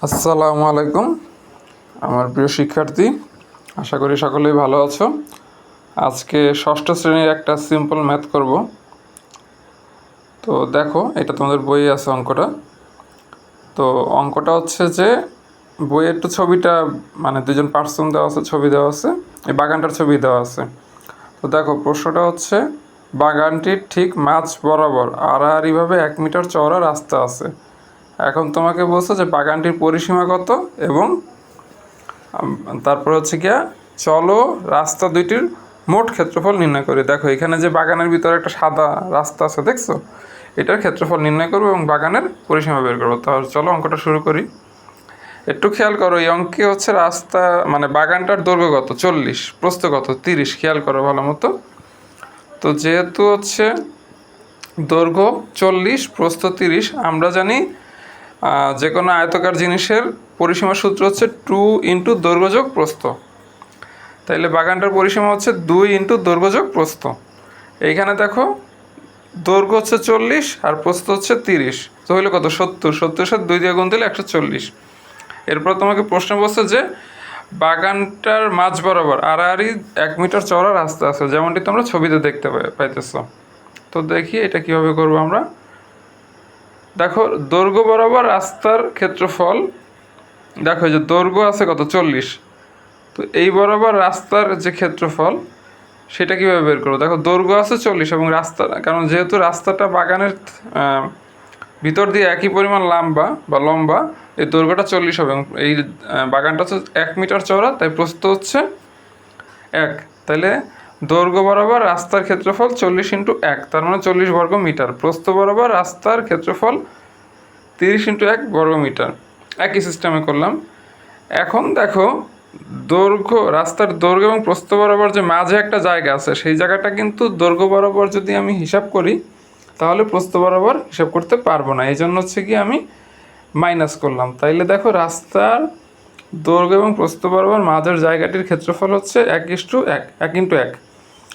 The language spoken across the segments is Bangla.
আসসালামু আলাইকুম আমার প্রিয় শিক্ষার্থী, আশা করি সকলেই ভালো আছো। আজকে ষষ্ঠ শ্রেণীর একটা সিম্পল ম্যাথ করব। তো দেখো, এটা তোমাদের বইয়ে আছে অঙ্কটা। তো অঙ্কটা হচ্ছে যে বইয়ে একটু ছবিটা মানে দুজন পার্সন দেওয়া আছে, ছবি দেওয়া আছে, এই বাগানটার ছবি দেওয়া আছে। তো দেখো, প্রশ্নটা হচ্ছে বাগানটির ঠিক মাঝ বরাবর আড়াআড়িভাবে 1 মিটার চওড়া রাস্তা আছে। এখন তোমাকে বলছো যে বাগানটির পরিসীমা কত এবং তারপর হচ্ছে গিয়া চলো রাস্তা দুইটির মোট ক্ষেত্রফল নির্ণয় করি। দেখো, এখানে যে বাগানের ভিতরে একটা সাদা রাস্তা আছে দেখছো, এটার ক্ষেত্রফল নির্ণয় করবো এবং বাগানের পরিসীমা বের করবো। তাহলে চলো অঙ্কটা শুরু করি। একটু খেয়াল করো, এই অঙ্কে হচ্ছে রাস্তা মানে বাগানটার দৈর্ঘ্য কত 40, প্রস্থ কত 30। খেয়াল করো ভালো মতো। তো যেহেতু হচ্ছে দৈর্ঘ্য 40, প্রস্থ 30, আমরা জানি যে কোনো আয়তকার জিনিসের পরিসীমা সূত্র হচ্ছে 2 × দৈর্ঘ্য যোগ প্রস্থ। তাইলে বাগানটার পরিসীমা হচ্ছে 2 × দৈর্ঘ্য যোগ প্রস্থ। এইখানে দেখো, দৈর্ঘ্য হচ্ছে 40 আর প্রস্থ হচ্ছে 30, তো হইলে কত 70। 70-এর সাথে 2 দিয়ে গুণ দিলে 140। এরপর তোমাকে প্রশ্ন বলছে যে বাগানটার মাঝ বরাবর আড়াআড়ি 1 মিটার চওড়া রাস্তা আছে, যেমনটি তোমরা ছবিতে দেখতে পাইতেছ। তো দেখি এটা কীভাবে করবো আমরা। দেখো, দৈর্ঘ্য বরাবর রাস্তার ক্ষেত্রফল, দেখো যে দৈর্ঘ্য আছে কত 40, তো এই বরাবর রাস্তার যে ক্ষেত্রফল সেটা কীভাবে বের করবো। দেখো, দৈর্ঘ্য আছে 40 এবং রাস্তা, কারণ যেহেতু রাস্তাটা বাগানের ভিতর দিয়ে একই পরিমাণ লম্বা, এই দৈর্ঘ্যটা 40 হবে এবং এই বাগানটা হচ্ছে 1 মিটার চওড়া, তাই প্রস্থ হচ্ছে 1। তাহলে দৈর্ঘ্য বরাবর রাস্তার ক্ষেত্রফল 40 × 1, তার মানে 40 বর্গ মিটার। প্রস্থ বরাবর রাস্তার ক্ষেত্রফল 30 × 1 বর্গ মিটার। একই সিস্টেমে করলাম। এখন দেখো, রাস্তার দৈর্ঘ্য এবং প্রস্থ বরাবর যে মাঝে একটা জায়গা আছে, সেই জায়গাটা কিন্তু দৈর্ঘ্য বরাবর যদি আমি হিসাব করি তাহলে প্রস্থ বরাবর হিসাব করতে পারবো না, এই জন্য হচ্ছে কি আমি মাইনাস করলাম। তাইলে দেখো, রাস্তার দৈর্ঘ্য এবং প্রস্থ বরাবর মাঝের জায়গাটির ক্ষেত্রফল হচ্ছে 1:1, 1 × 1।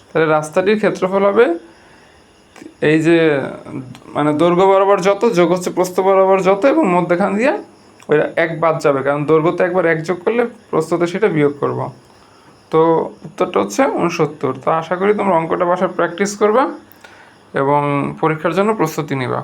তাহলে রাস্তাটির ক্ষেত্রফল হবে এই যে মানে দৈর্ঘ্য বরাবর যত যোগ হচ্ছে প্রস্থ বরাবর যত, এবং মধ্যখান দিয়ে ওই 1 বাদ যাবে, কারণ দৈর্ঘ্যতে একবার 1 যোগ করলে প্রস্থতে সেটা বিয়োগ করব। তো উত্তরটা হচ্ছে 69। তো আশা করি তোমরা অঙ্কটা বাসায় প্র্যাকটিস করবা এবং পরীক্ষার জন্য প্রস্তুতি নিবা।